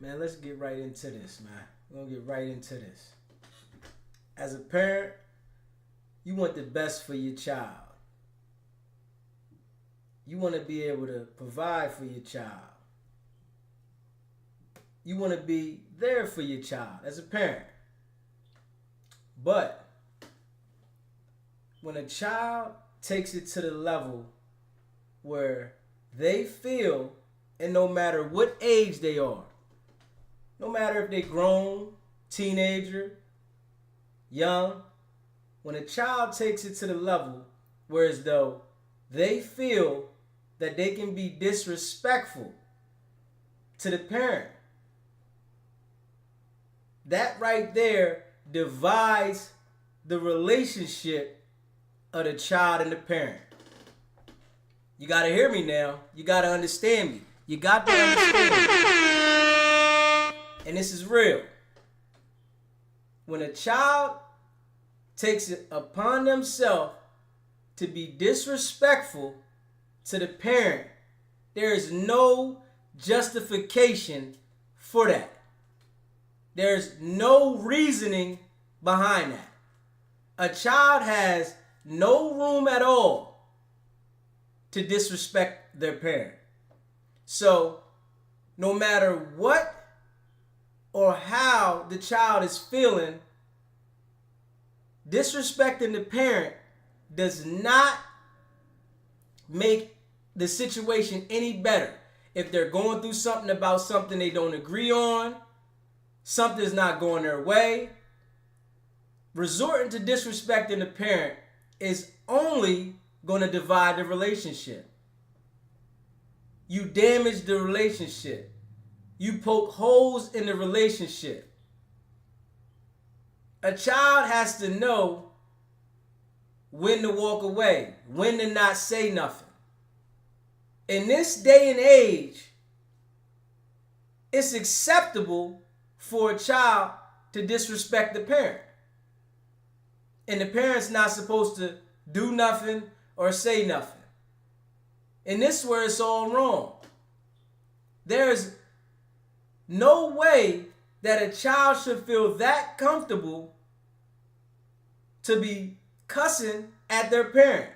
Man, let's get right into this, man. We're gonna get right into this. As a parent, you want the best for your child. You want to be able to provide for your child. You want to be there for your child as a parent. But when a child takes it to the level where they feel, and no matter what age they are, no matter if they're grown, teenager, young, when a child takes it to the level where as though they feel that they can be disrespectful to the parent, that right there divides the relationship of the child and the parent. You got to hear me now. You got to understand me. You got to understand me. And this is real. When a child takes it upon themselves to be disrespectful to the parent, there is no justification for that. There's no reasoning behind that. A child has no room at all to disrespect their parent. So, no matter what or how the child is feeling, disrespecting the parent does not make the situation any better. If they're going through something about something they don't agree on, something's not going their way, resorting to disrespecting the parent is only going to divide the relationship. You damage the relationship. You poke holes in the relationship. A child has to know when to walk away, when to not say nothing. In this day and age, it's acceptable for a child to disrespect the parent. And the parent's not supposed to do nothing or say nothing. And this is where it's all wrong. There's no way that a child should feel that comfortable to be cussing at their parent.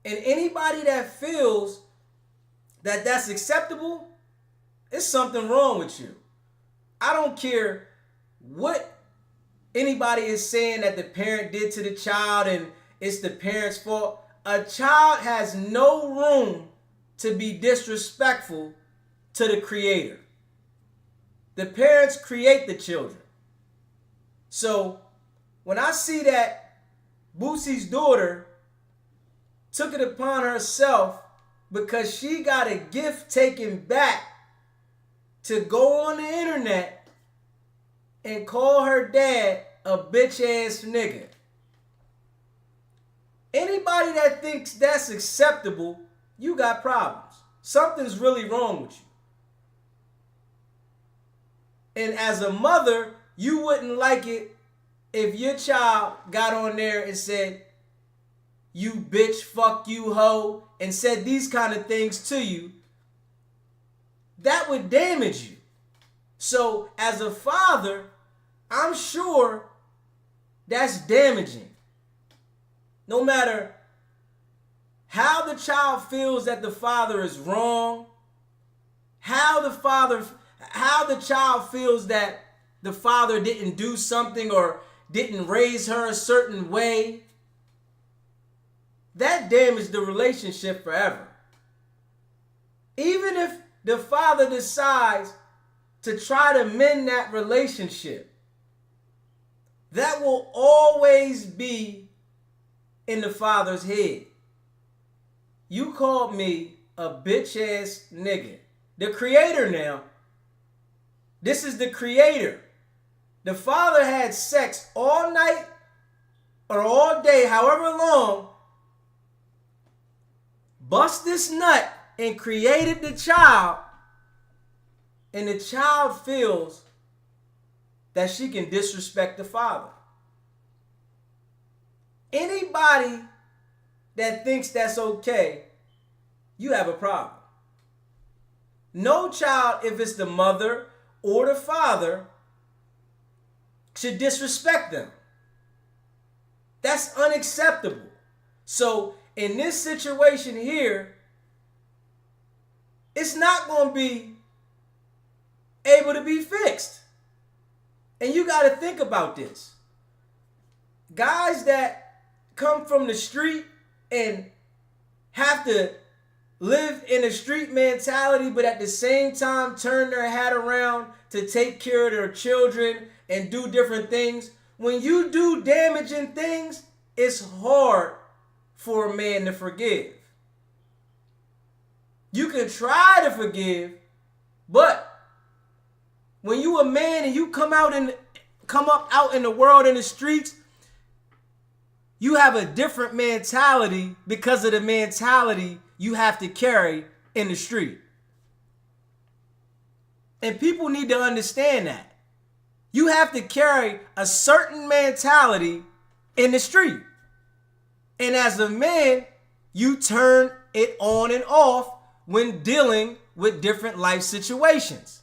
And anybody that feels that that's acceptable, it's something wrong with you. I don't care what anybody is saying that the parent did to the child and it's the parent's fault. A child has no room to be disrespectful to the creator. The parents create the children. So when I see that Boosie's daughter took it upon herself because she got a gift taken back to go on the internet and call her dad a bitch ass nigga. Anybody that thinks that's acceptable, you got problems. Something's really wrong with you. And as a mother, you wouldn't like it if your child got on there and said, you bitch, fuck you, hoe, and said these kind of things to you. That would damage you. So as a father, I'm sure that's damaging. No matter how the child feels that the father is wrong, how the child feels that the father didn't do something or didn't raise her a certain way, that damaged the relationship forever. Even if the father decides to try to mend that relationship, that will always be in the father's head. You called me a bitch ass nigga. The creator now. This is the creator. The father had sex all night or all day, however long, bust this nut and created the child, and the child feels that she can disrespect the father. Anybody that thinks that's okay, you have a problem. no child, if it's the mother or the father, should disrespect them. That's unacceptable. So in this situation here, it's not going to be able to be fixed. And you got to think about this. Guys that come from the street and have to live in a street mentality, but at the same time turn their hat around to take care of their children and do different things. When you do damaging things, it's hard for a man to forgive. You can try to forgive, but when you a man and you come up out in the world in the streets, you have a different mentality because of the mentality you have to carry in the street. And people need to understand that. You have to carry a certain mentality in the street. And as a man, you turn it on and off when dealing with different life situations.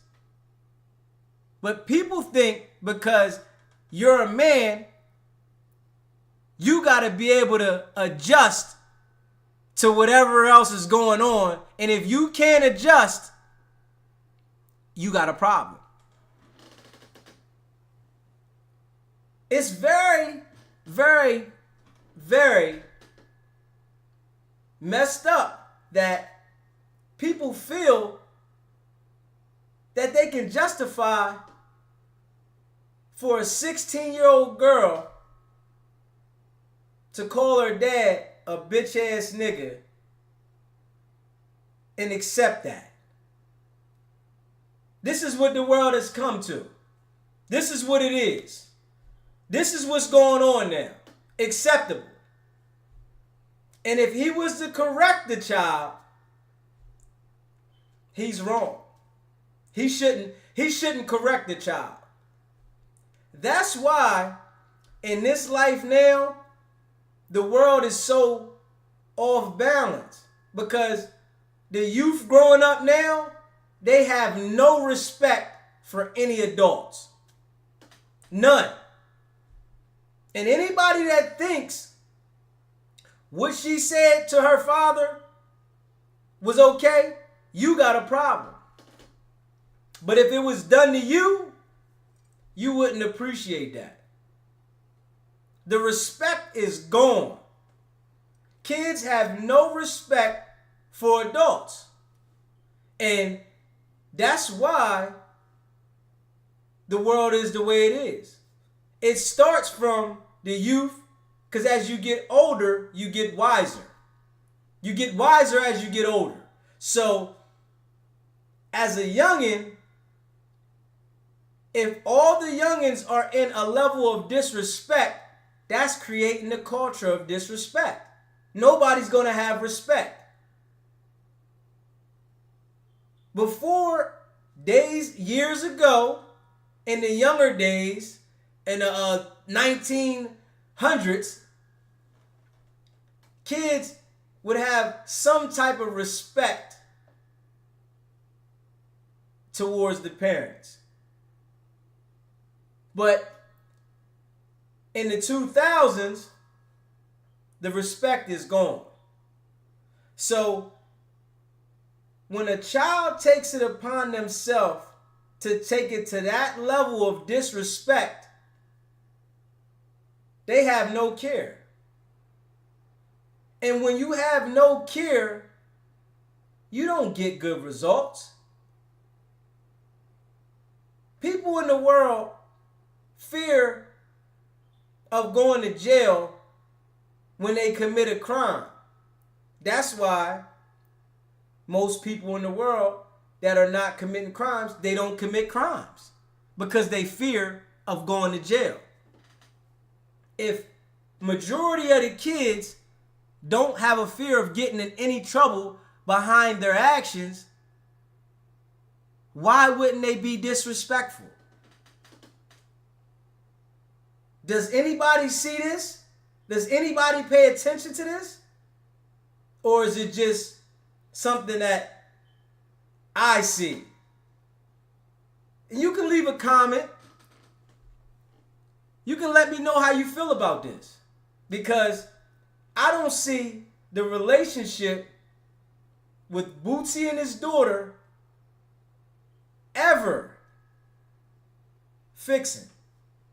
But people think because you're a man, you got to be able to adjust to whatever else is going on. And if you can't adjust, you got a problem. It's very, very, very messed up that people feel that they can justify for a 16-year-old girl to call her dad a bitch ass nigga and accept that. This is what the world has come to. This is what it is. This is what's going on now. Acceptable. And if he was to correct the child, he's wrong. He shouldn't correct the child. That's why in this life now, the world is so off balance, because the youth growing up now, they have no respect for any adults. None. And anybody that thinks what she said to her father was okay, you got a problem. But if it was done to you, you wouldn't appreciate that. The respect is gone. Kids have no respect for adults. And that's why the world is the way it is. It starts from the youth, because as you get older, you get wiser. You get wiser as you get older. So, as a youngin', if all the youngins are in a level of disrespect, that's creating a culture of disrespect. Nobody's going to have respect. Before years ago, in the younger days, in the 1900s, kids would have some type of respect towards the parents. But in the 2000s, the respect is gone. So when a child takes it upon themselves to take it to that level of disrespect, they have no care. And when you have no care, you don't get good results. People in the world fear of going to jail when they commit a crime. That's why most people in the world that are not committing crimes, they don't commit crimes, because they fear of going to jail. If majority of the kids don't have a fear of getting in any trouble behind their actions, why wouldn't they be disrespectful? Does anybody see this? Does anybody pay attention to this? Or is it just something that I see. And you can leave a comment. You can let me know how you feel about this. Because I don't see the relationship with Boosie and his daughter ever fixing.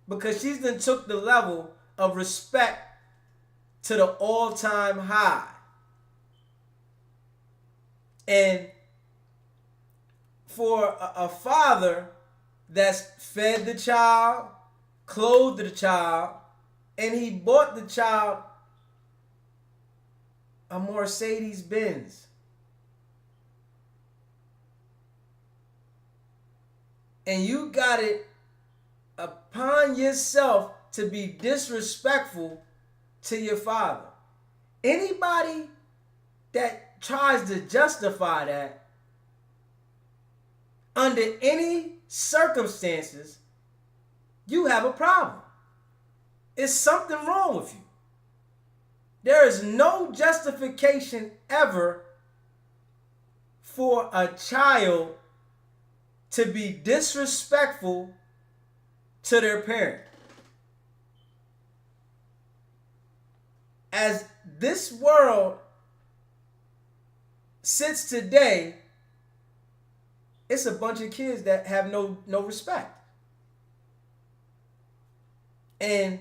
Because she's then took the level of respect to the all-time high. And for a father that's fed the child, clothed the child, and he bought the child a Mercedes Benz. And you got it upon yourself to be disrespectful to your father. Anybody that tries to justify that under any circumstances, you have a problem. It's something wrong with you. There is no justification ever for a child to be disrespectful to their parent. As this world sits today, it's a bunch of kids that have no respect. And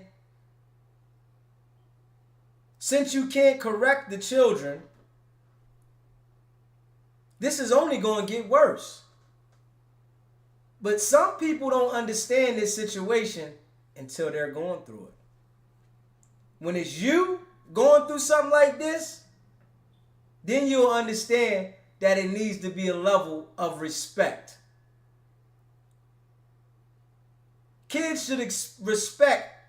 since you can't correct the children, this is only going to get worse. But some people don't understand this situation until they're going through it. When it's you going through something like this, then you'll understand that it needs to be a level of respect. Kids should respect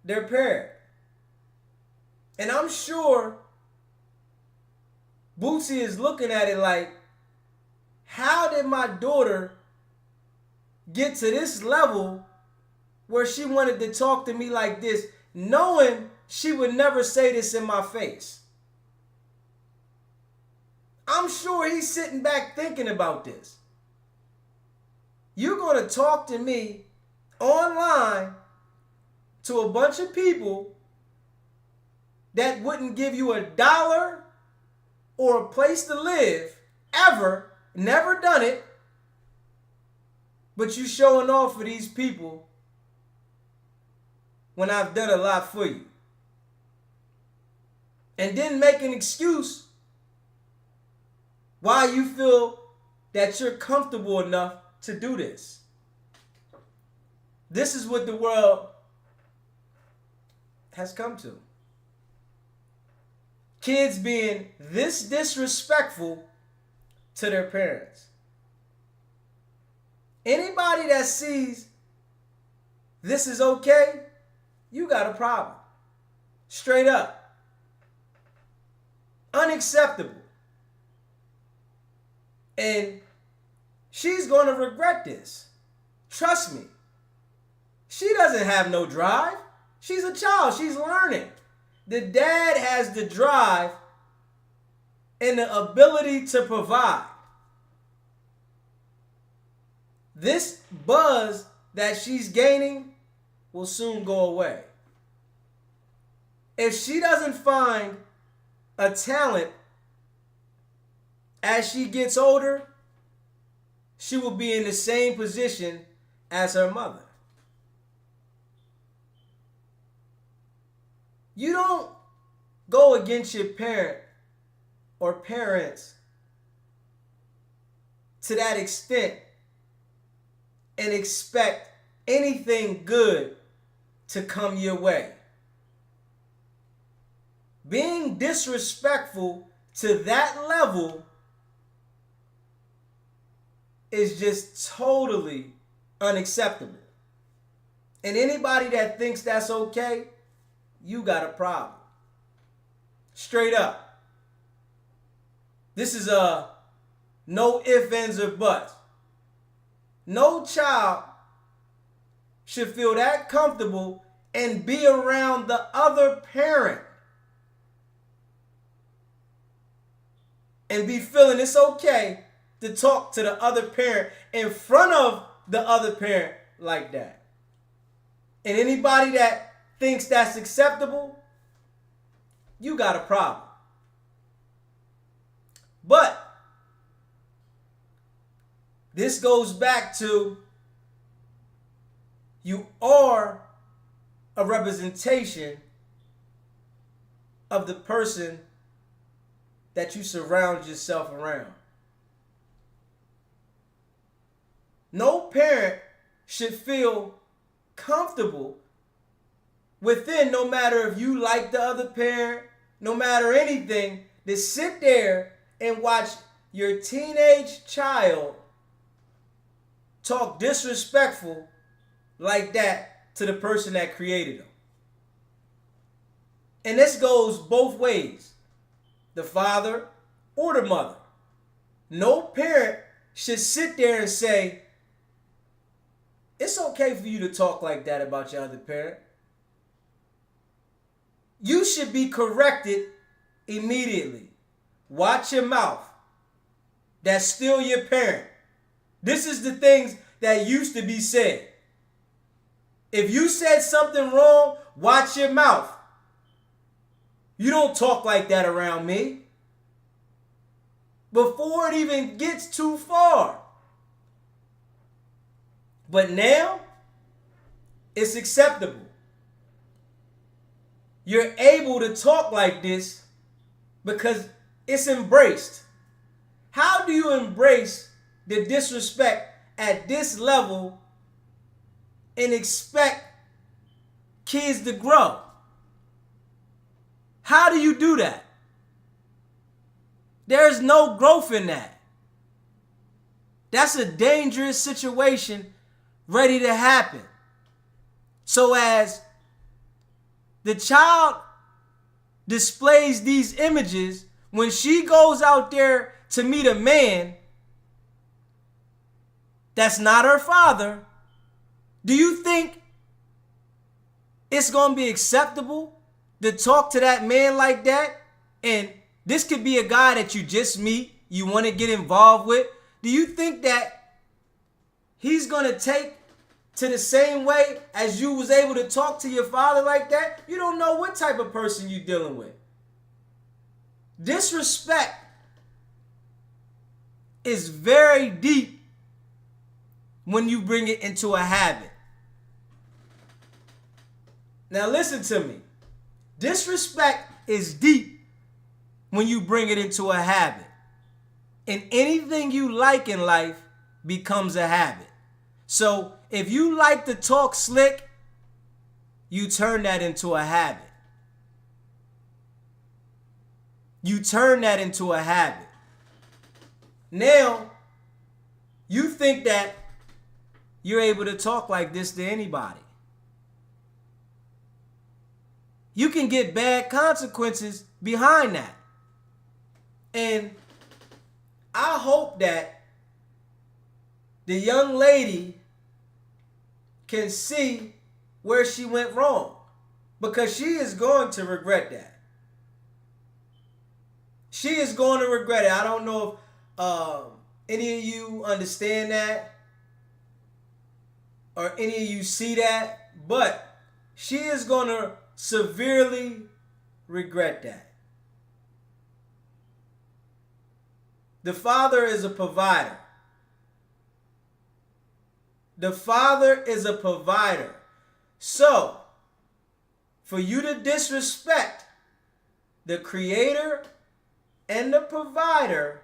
their parent. And I'm sure Boosie is looking at it like, how did my daughter get to this level where she wanted to talk to me like this, knowing she would never say this in my face? I'm sure he's sitting back thinking about this. You're going to talk to me online to a bunch of people that wouldn't give you $1 or a place to live ever, never done it, but you showing off for these people when I've done a lot for you. And then make an excuse why you feel that you're comfortable enough to do this. This is what the world has come to. Kids being this disrespectful to their parents. Anybody that sees this is okay, you got a problem. Straight up. Unacceptable. And she's going to regret this. Trust me. She doesn't have no drive. She's a child. She's learning. The dad has the drive and the ability to provide. This buzz that she's gaining will soon go away. If she doesn't find a talent as she gets older, she will be in the same position as her mother. You don't go against your parent or parents to that extent and expect anything good to come your way. Being disrespectful to that level is just totally unacceptable. And anybody that thinks that's okay, you got a problem. Straight up. This is a no ifs, ands, or buts. No child should feel that comfortable and be around the other parent and be feeling it's okay to talk to the other parent in front of the other parent like that. And anybody that thinks that's acceptable, you got a problem. But this goes back to you are a representation of the person that you surround yourself around. No parent should feel comfortable within, no matter if you like the other parent, no matter anything, to sit there and watch your teenage child talk disrespectful like that to the person that created them. And this goes both ways, the father or the mother. No parent should sit there and say, it's okay for you to talk like that about your other parent. You should be corrected immediately. Watch your mouth. That's still your parent. This is the things that used to be said. If you said something wrong, watch your mouth. You don't talk like that around me. Before it even gets too far. But now, it's acceptable. You're able to talk like this because it's embraced. How do you embrace the disrespect at this level and expect kids to grow? How do you do that? There's no growth in that. That's a dangerous situation ready to happen. So as the child displays these images, when she goes out there to meet a man that's not her father, do you think it's going to be acceptable to talk to that man like that? And this could be a guy that you just meet, you want to get involved with. Do you think that he's going to take to the same way as you was able to talk to your father like that? You don't know what type of person you're dealing with. Disrespect is very deep when you bring it into a habit. Now listen to me. Disrespect is deep when you bring it into a habit. And anything you like in life becomes a habit. So if you like to talk slick, you turn that into a habit. You turn that into a habit. Now, you think that you're able to talk like this to anybody. You can get bad consequences behind that. And I hope that the young lady can see where she went wrong, because she is going to regret that. She is going to regret it. I don't know if any of you understand that or any of you see that, but she is going to severely regret that. The father is a provider. The father is a provider. So, for you to disrespect the creator and the provider,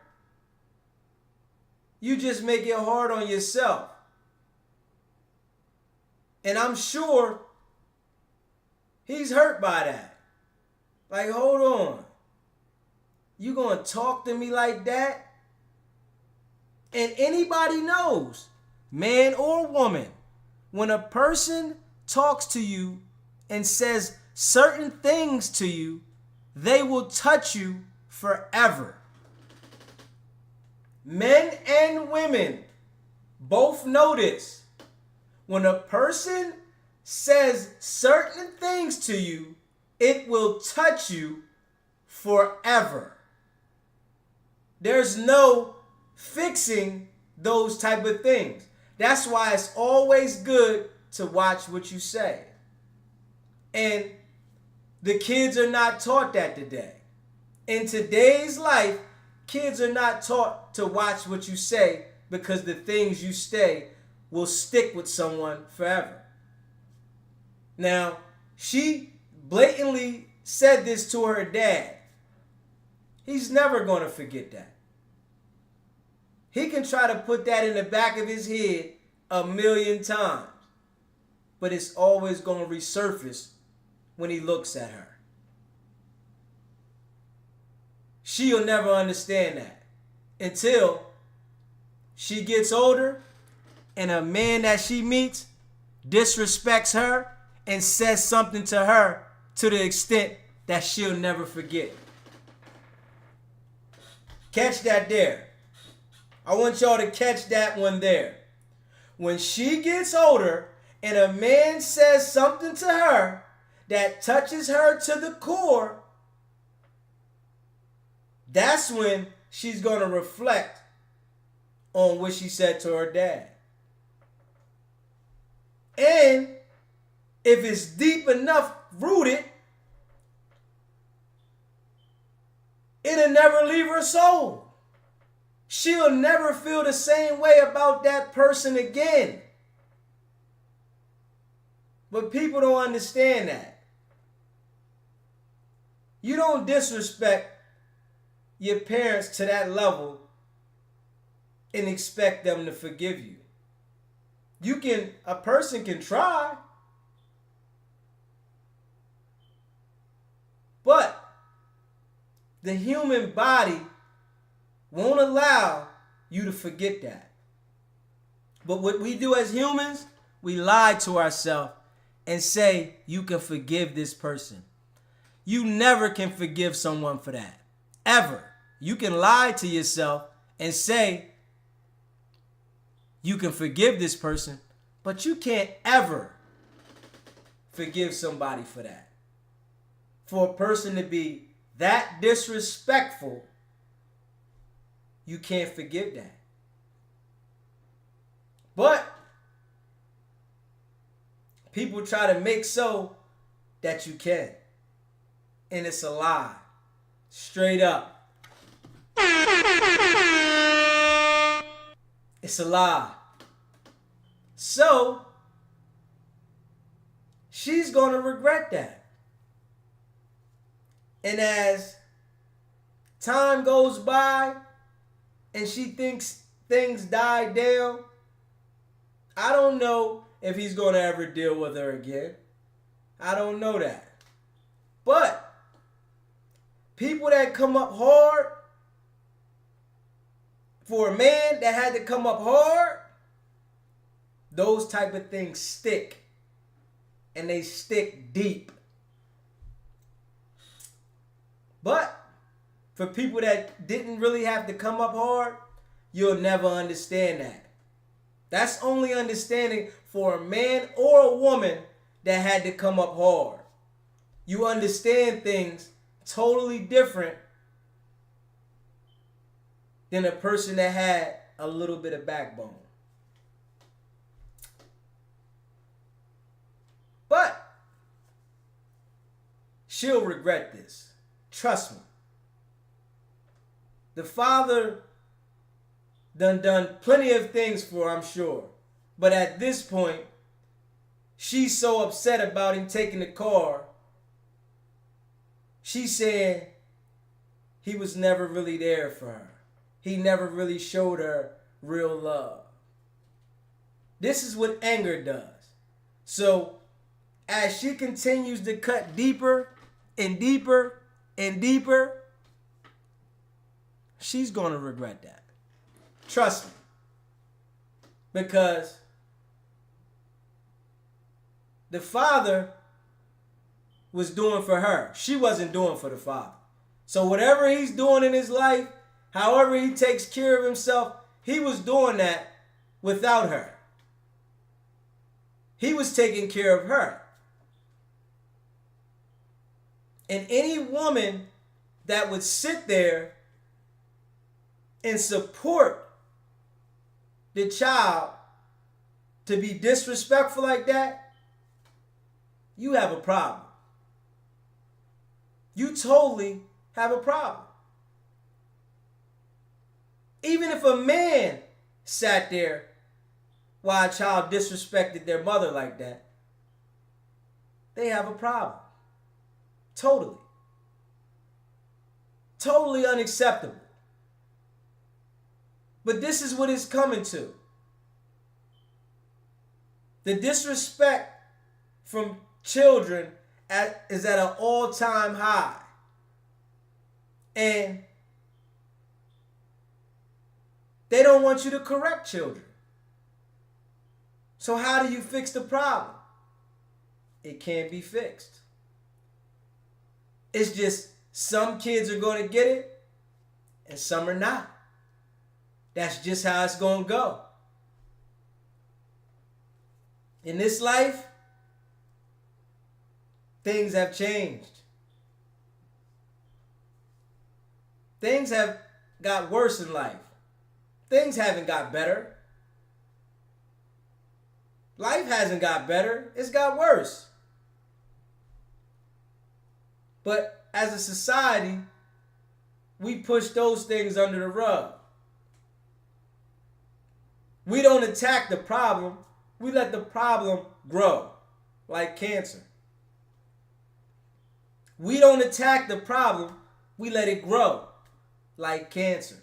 you just make it hard on yourself. And I'm sure he's hurt by that. Like, hold on. You gonna talk to me like that? And anybody knows, man or woman, when a person talks to you and says certain things to you, they will touch you forever. Men and women both know this. When a person says certain things to you, it will touch you forever. There's no fixing those type of things. That's why it's always good to watch what you say. And the kids are not taught that today. In today's life, kids are not taught to watch what you say because the things you say will stick with someone forever. Now, she blatantly said this to her dad. He's never going to forget that. He can try to put that in the back of his head 1,000,000 times, but it's always going to resurface when he looks at her. She'll never understand that until she gets older and a man that she meets disrespects her and says something to her to the extent that she'll never forget. Catch that there. I want y'all to catch that one there. When she gets older and a man says something to her that touches her to the core, that's when she's going to reflect on what she said to her dad. And if it's deep enough rooted, it'll never leave her soul. She'll never feel the same way about that person again. But people don't understand that. You don't disrespect your parents to that level and expect them to forgive you. A person can try, but the human body won't allow you to forget that. But what we do as humans, we lie to ourselves and say, you can forgive this person. You never can forgive someone for that. Ever. You can lie to yourself and say, you can forgive this person, but you can't ever forgive somebody for that. For a person to be that disrespectful, you can't forgive that. But people try to make so that you can. And it's a lie. Straight up. It's a lie. So, she's going to regret that. And as time goes by and she thinks things die down, I don't know if he's going to ever deal with her again. I don't know that. But people that come up hard, for a man that had to come up hard, those type of things stick. And they stick deep. But for people that didn't really have to come up hard, you'll never understand that. That's only understanding for a man or a woman that had to come up hard. You understand things totally different than a person that had a little bit of backbone. But she'll regret this. Trust me. The father done plenty of things for her, I'm sure. But at this point, she's so upset about him taking the car. She said he was never really there for her. He never really showed her real love. This is what anger does. So as she continues to cut deeper and deeper and deeper, she's going to regret that. Trust me. Because the father was doing for her. She wasn't doing for the father. So whatever he's doing in his life, however he takes care of himself, he was doing that without her. He was taking care of her. And any woman that would sit there and support the child to be disrespectful like that, you have a problem. You totally have a problem. Even if a man sat there while a child disrespected their mother like that, they have a problem. Totally. Totally unacceptable. But this is what it's coming to. The disrespect from children is at an all-time high. And they don't want you to correct children. So how do you fix the problem? It can't be fixed. It's just some kids are going to get it and some are not. That's just how it's going to go. In this life, things have changed. Things have got worse in life. Things haven't got better. Life hasn't got better. It's got worse. But as a society, we push those things under the rug. We don't attack the problem. We let the problem grow like cancer. We don't attack the problem. We let it grow like cancer.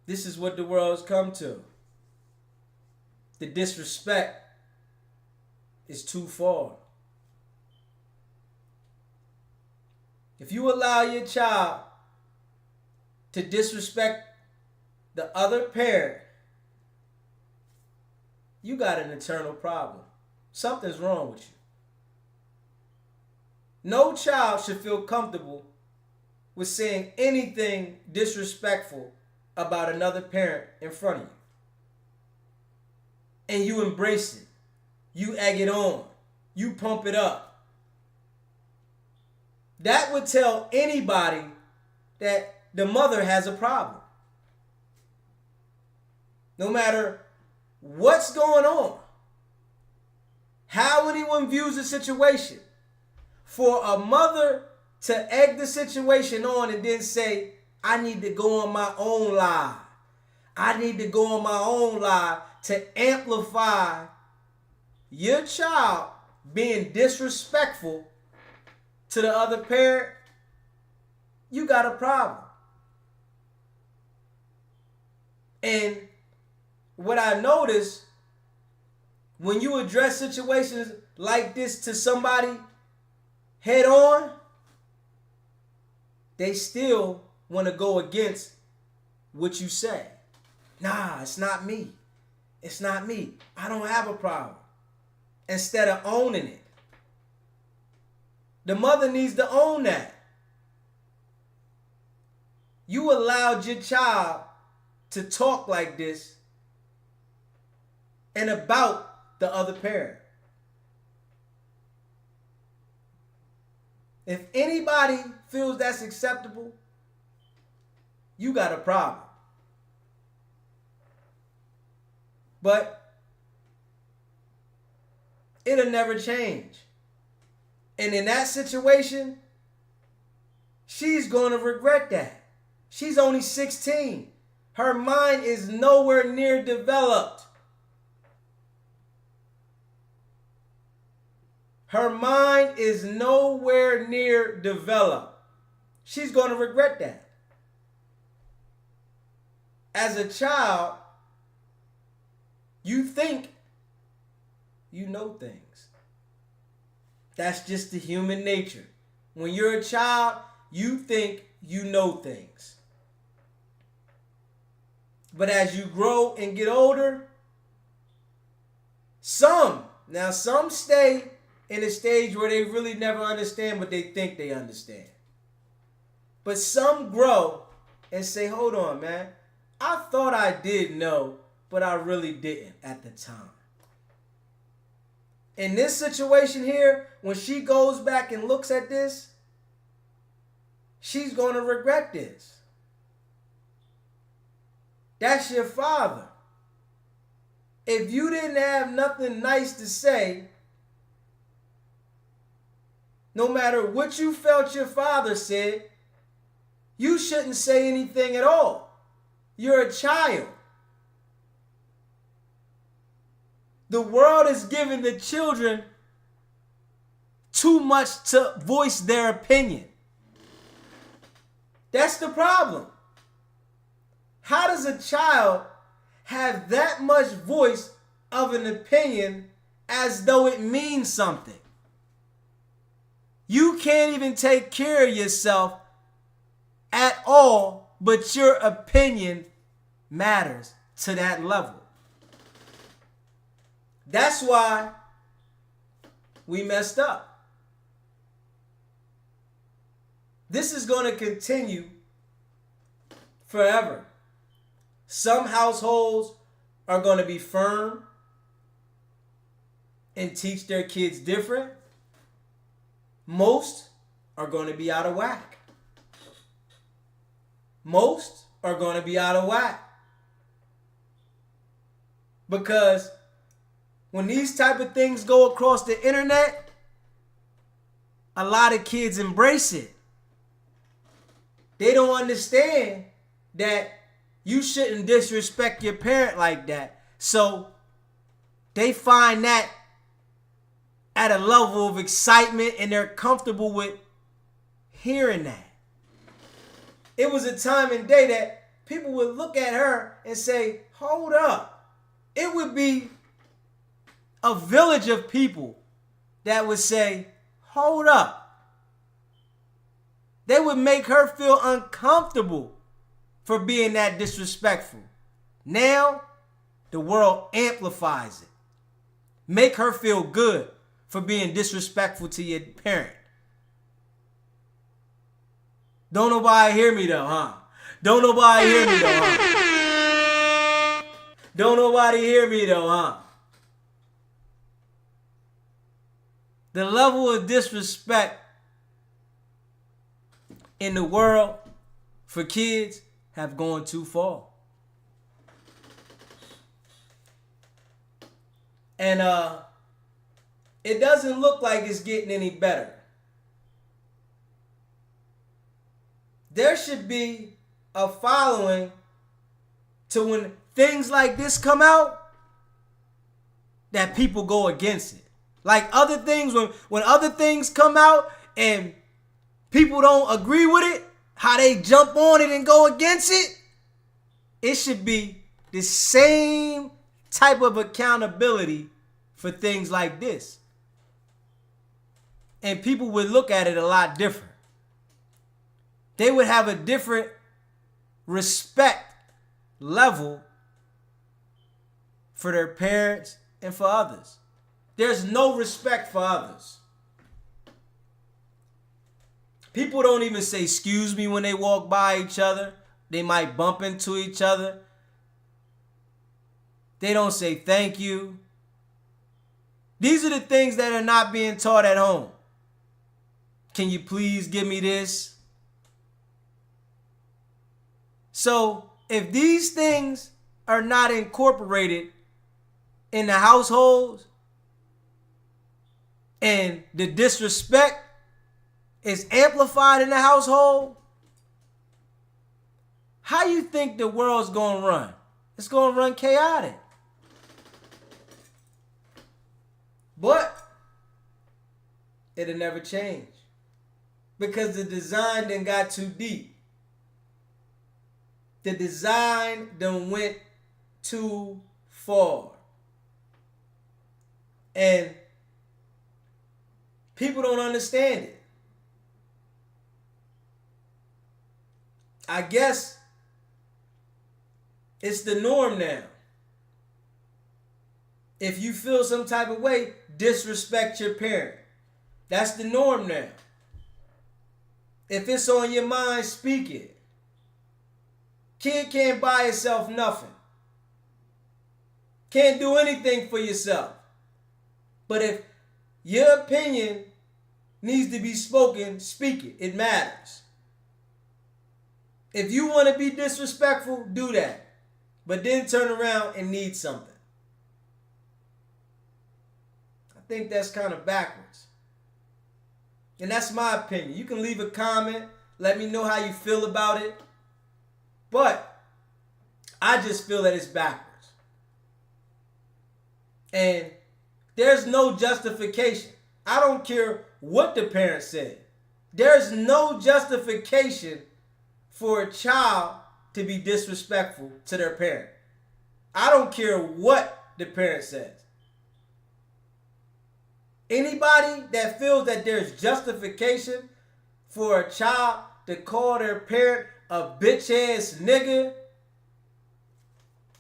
This is what the world's come to. The disrespect is too far. If you allow your child to disrespect the other parent, you got an eternal problem. Something's wrong with you. No child should feel comfortable with saying anything disrespectful about another parent in front of you. And you embrace it. You egg it on. You pump it up. That would tell anybody that the mother has a problem. No matter what's going on, how anyone views the situation, for a mother to egg the situation on and then say, I need to go on my own lie. I need to go on my own lie to amplify your child being disrespectful to the other parent, you got a problem. And what I noticed, when you address situations like this to somebody head on, they still want to go against what you say. Nah, it's not me. It's not me. I don't have a problem. Instead of owning it. The mother needs to own that. You allowed your child to talk like this and about the other parent. If anybody feels that's acceptable, you got a problem. But it'll never change. And in that situation, she's going to regret that. She's only 16. Her mind is nowhere near developed. Her mind is nowhere near developed. She's going to regret that. As a child, you think you know things. That's just the human nature. When you're a child, you think you know things. But as you grow and get older, some stay in a stage where they really never understand what they think they understand. But some grow and say, hold on, man. I thought I did know, but I really didn't at the time. In this situation here, when she goes back and looks at this, she's going to regret this. That's your father. If you didn't have nothing nice to say, no matter what you felt your father said, you shouldn't say anything at all. You're a child. The world is giving the children too much to voice their opinion. That's the problem. How does a child have that much voice of an opinion as though it means something? You can't even take care of yourself at all, but your opinion matters to that level. That's why we messed up. This is going to continue forever. Some households are going to be firm and teach their kids different. Most are going to be out of whack. Most are going to be out of whack. Because when these type of things go across the internet, a lot of kids embrace it. They don't understand that you shouldn't disrespect your parent like that. So they find that at a level of excitement and they're comfortable with hearing that. It was a time and day that people would look at her and say, hold up. It would be a village of people that would say, hold up. They would make her feel uncomfortable for being that disrespectful. Now, the world amplifies it. Make her feel good for being disrespectful to your parent. Don't nobody hear me though, huh? Don't nobody hear me though, huh? Don't nobody hear me though, huh? The level of disrespect in the world for kids have gone too far. And it doesn't look like it's getting any better. There should be a following to when things like this come out, that people go against it. Like other things, when other things come out and people don't agree with it, how they jump on it and go against it, it should be the same type of accountability for things like this. And people would look at it a lot different. They would have a different respect level for their parents and for others. There's no respect for others. People don't even say excuse me when they walk by each other. They might bump into each other. They don't say thank you. These are the things that are not being taught at home. Can you please give me this? So if these things are not incorporated in the households and the disrespect is amplified in the household, how you think the world's going to run? It's going to run chaotic. But it'll never change because the design done got too deep. The design done went too far. And people don't understand it. I guess it's the norm now. If you feel some type of way, disrespect your parent. That's the norm now. If it's on your mind, speak it. Kid can't buy yourself nothing. Can't do anything for yourself. But if your opinion needs to be spoken, speak it. It matters. If you want to be disrespectful, do that. but then turn around and need something. I think that's kind of backwards. And that's my opinion. You can leave a comment. Let me know how you feel about it. But I just feel that it's backwards. And there's no justification. I don't care what the parent said. There's no justification for a child to be disrespectful to their parent. I don't care what the parent says. Anybody that feels that there's justification for a child to call their parent a bitch ass nigga,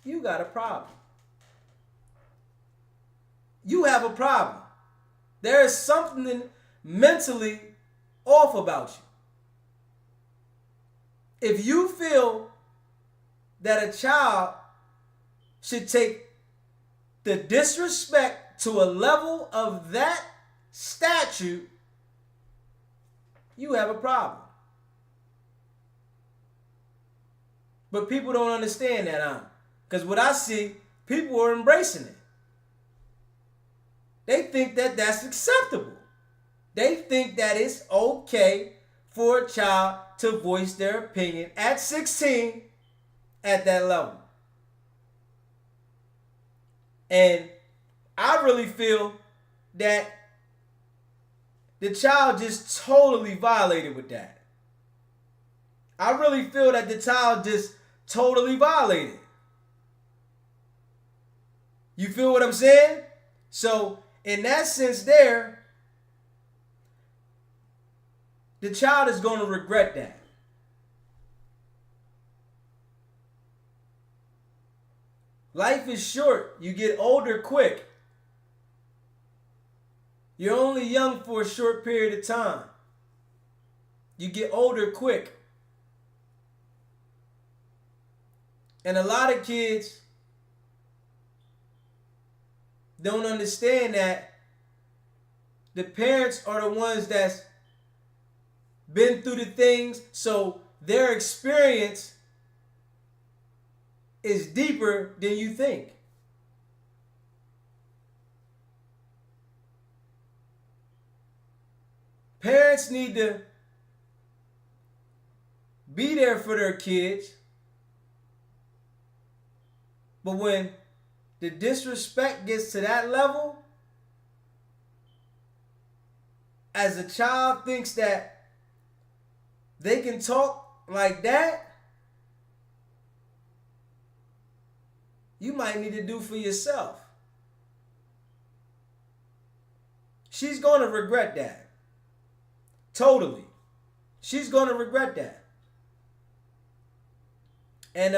you got a problem. You have a problem. There is something mentally off about you. If you feel that a child should take the disrespect to a level of that statute, you have a problem. But people don't understand that, huh? Because what I see, people are embracing it. They think that that's acceptable. They think that it's okay for a child to voice their opinion at 16 at that level. And I really feel that the child just totally violated with that. I really feel that the child just totally violated. You feel what I'm saying? So, in that sense there, the child is going to regret that. Life is short. You get older quick. You're only young for a short period of time. You get older quick. And a lot of kids don't understand that the parents are the ones that's been through the things, so their experience is deeper than you think. Parents need to be there for their kids, but when the disrespect gets to that level, as a child thinks that they can talk like that, you might need to do for yourself. She's going to regret that. Totally. She's going to regret that. And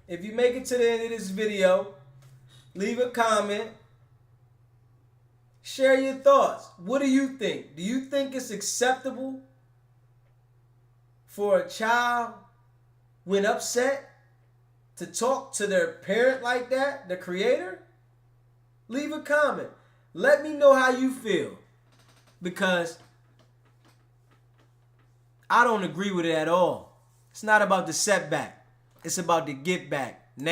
if you make it to the end of this video, leave a comment. Share your thoughts. What do you think? Do you think it's acceptable for a child, when upset, to talk to their parent like that, the creator? Leave a comment. Let me know how you feel. Because I don't agree with it at all. It's not about the setback. It's about the get back now.